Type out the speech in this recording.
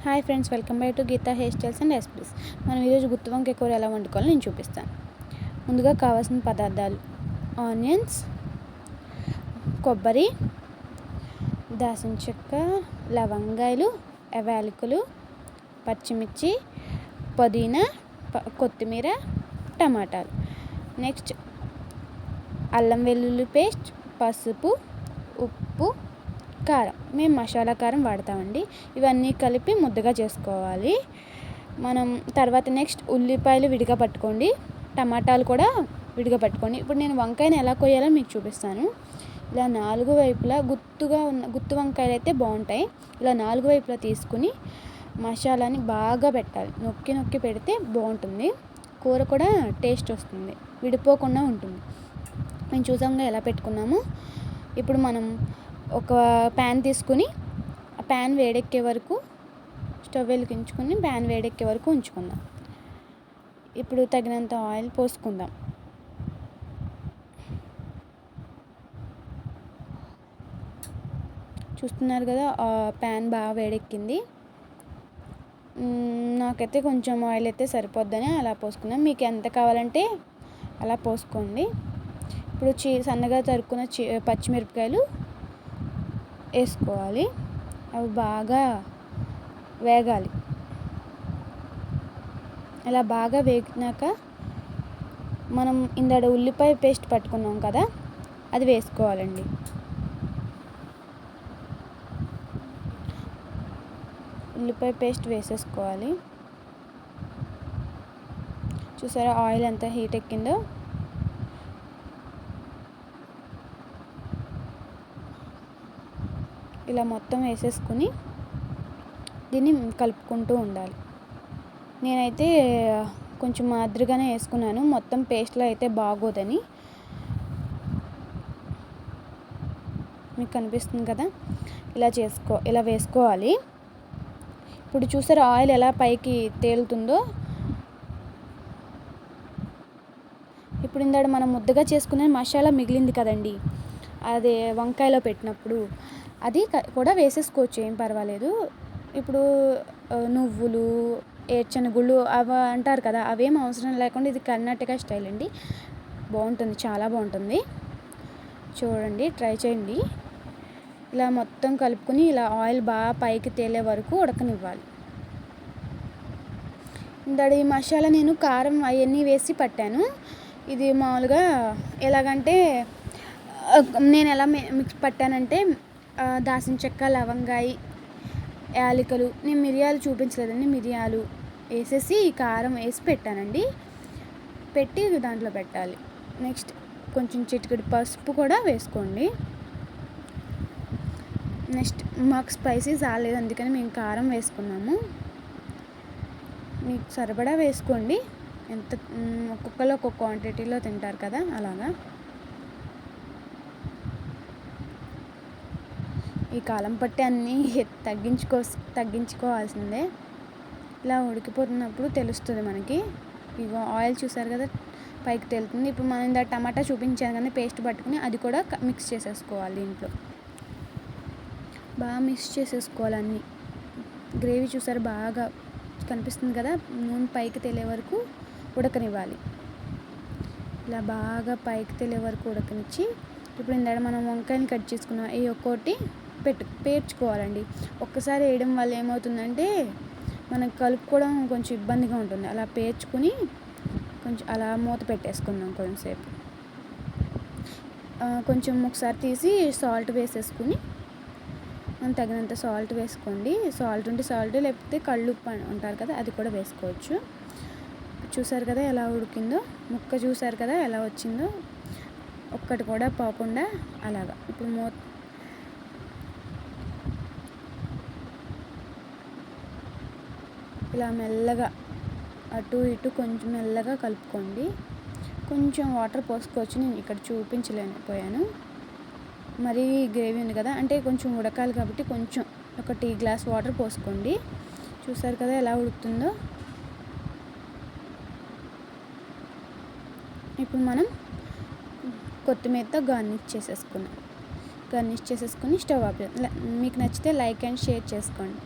Hi friends, welcome back to Geetha hair styles and recipes. మనం ఈరోజు గుత్తి వంకాయ కూర ఎలా వండుకోవాలో నేను చూపిస్తాను. ముందుగా కావాల్సిన పదార్థాలు: ఆనియన్స్, కొబ్బరి, దాల్చిన చెక్క, లవంగాయలు, యాలకులు, పచ్చిమిర్చి, పుదీనా, కొత్తిమీర, టమాటాలు. నెక్స్ట్ అల్లం వెల్లుల్లి పేస్ట్, పసుపు, ఉప్పు, కారం. మేము మసాలా కారం వాడతామండి. ఇవన్నీ కలిపి ముద్దగా చేసుకోవాలి. మనం తర్వాత నెక్స్ట్ ఉల్లిపాయలు విడిగా పట్టుకోండి, టమాటాలు కూడా విడిగా పట్టుకోండి. ఇప్పుడు నేను వంకాయని ఎలా కొయ్యాలో మీకు చూపిస్తాను. ఇలా 4 వైపులా గుత్తు వంకాయలు అయితే బాగుంటాయి. ఇలా 4 వైపులా తీసుకుని మసాలాని బాగా పెట్టాలి. నొక్కి నొక్కి పెడితే బాగుంటుంది. కూర కూడా టేస్ట్ వస్తుంది, విడిపోకుండా ఉంటుంది. మేము చూసాంగా ఎలా పెట్టుకున్నాము. ఇప్పుడు మనం ఒక ప్యాన్ తీసుకుని ఆ ప్యాన్ వేడెక్కే వరకు స్టవ్ వెలిగించుకుని ప్యాన్ వేడెక్కే వరకు ఉంచుకుందాం. ఇప్పుడు తగినంత ఆయిల్ పోసుకుందాం. చూస్తున్నారు కదా, ప్యాన్ బాగా వేడెక్కింది. నాకైతే కొంచెం ఆయిల్ అయితే సరిపోద్దని అలా పోసుకున్నాం. మీకు ఎంత కావాలంటే అలా పోసుకోండి. ఇప్పుడు సన్నగా తరుక్కున్న పచ్చిమిరపకాయలు వేసుకోవాలి. అవి బాగా వేగాలి. అలా బాగా వేగినాక మనం ఇందాక ఉల్లిపాయ పేస్ట్ పట్టుకున్నాం కదా, అది వేసుకోవాలండి. ఉల్లిపాయ పేస్ట్ వేసేసుకోవాలి. చూసారా ఆయిల్ ఎంత హీట్ ఎక్కిందో. ఇలా మొత్తం వేసేసుకుని దీన్ని కలుపుకుంటూ ఉండాలి. నేనైతే కొంచెం మాదిరిగానే వేసుకున్నాను, మొత్తం పేస్ట్లో అయితే బాగోదని. మీకు కనిపిస్తుంది కదా, ఇలా వేసుకోవాలి. ఇప్పుడు చూసారా ఆయిల్ ఎలా పైకి తేలుతుందో. ఇప్పుడు ఇందాక మనం ముద్దగా చేసుకునే మసాలా మిగిలింది కదండి, అదే వంకాయలో పెట్టినప్పుడు అది కూడా వేసేసుకోవచ్చు, ఏం పర్వాలేదు. ఇప్పుడు నువ్వులు, ఏరుశనగుళ్ళు అవి అంటారు కదా, అవేం అవసరం లేకుండా ఇది కర్ణాటక స్టైల్ అండి. బాగుంటుంది, చాలా బాగుంటుంది. చూడండి, ట్రై చేయండి. ఇలా మొత్తం కలుపుకొని ఇలా ఆయిల్ బాగా పైకి తేలే వరకు ఉడకనివ్వాలి. ఇందాక ఈ మసాలా నేను కారం అవన్నీ వేసి పట్టాను. ఇది మామూలుగా ఎలాగంటే నేను ఎలా మిక్స్ పట్టానంటే దాల్చిన చెక్క, లవంగాయ, యాలకులు, నేను మిరియాలు చూపించలేదండి, మిరియాలు వేసేసి కారం వేసి పెట్టానండి. పెట్టి దాంట్లో పెట్టాలి. నెక్స్ట్ కొంచెం చిటికెడు పసుపు కూడా వేసుకోండి. నెక్స్ట్ మాకు స్పైసీ రాలేదు, అందుకని మేము కారం వేసుకున్నాము. మీకు సరిపడా వేసుకోండి. ఎంత ఒక్కొక్కరు ఒక్కొక్క క్వాంటిటీలో తింటారు కదా, అలాగా. ఈ కాలం పట్టి అన్నీ తగ్గించుకోవాల్సిందే. ఇలా ఉడికిపోతున్నప్పుడు తెలుస్తుంది మనకి. ఇగో ఆయిల్ చూసారు కదా, పైకి తేలుతుంది. ఇప్పుడు మనం ఇందా టమాటా చూపించాను కానీ పేస్ట్ పట్టుకుని అది కూడా మిక్స్ చేసేసుకోవాలి. దీంట్లో బాగా మిక్స్ చేసేసుకోవాలి అన్నీ. గ్రేవీ చూసారు బాగా కనిపిస్తుంది కదా, నూనె పైకి తేలే వరకు ఉడకనివ్వాలి. ఇలా బాగా పైకి తేలే వరకు ఉడకనిచ్చి ఇప్పుడు ఇందాక మనం వంకాయని కట్ చేసుకున్నాం, ఈ ఒక్కోటి పేర్చుకోవాలండి. ఒక్కసారి వేయడం వల్ల ఏమవుతుందంటే మనకు కలుపుకోవడం కొంచెం ఇబ్బందిగా ఉంటుంది. అలా పేర్చుకుని కొంచెం అలా మూత పెట్టేసుకుందాం కొంచెంసేపు. కొంచెం ఒకసారి తీసి సాల్ట్ వేసేసుకుని మనం తగినంత సాల్ట్ వేసుకోండి. సాల్ట్ ఉంటే సాల్ట్, లేకపోతే కళ్ళుప్పు అంటారు కదా, అది కూడా వేసుకోవచ్చు. చూసారు కదా ఎలా ఉడికిందో, ముక్క చూసారు కదా ఎలా వచ్చిందో, ఒక్కటి కూడా పోకుండా అలాగా. ఇప్పుడు ఇలా మెల్లగా అటు ఇటు కొంచెం మెల్లగా కలుపుకోండి. కొంచెం వాటర్ పోసుకోవచ్చు, నేను ఇక్కడ చూపించలేకపోయాను. మరీ గ్రేవీ ఉంది కదా, అంటే కొంచెం ఉడకాలి కాబట్టి కొంచెం ఒక టీ గ్లాస్ వాటర్ పోసుకోండి. చూసారు కదా ఎలా ఉడుకుతుందో. ఇప్పుడు మనం కొత్తిమీరతో గార్నిష్ చేసేసుకుని స్టవ్ ఆపేయాలి. మీకు నచ్చితే లైక్ అండ్ షేర్ చేసుకోండి.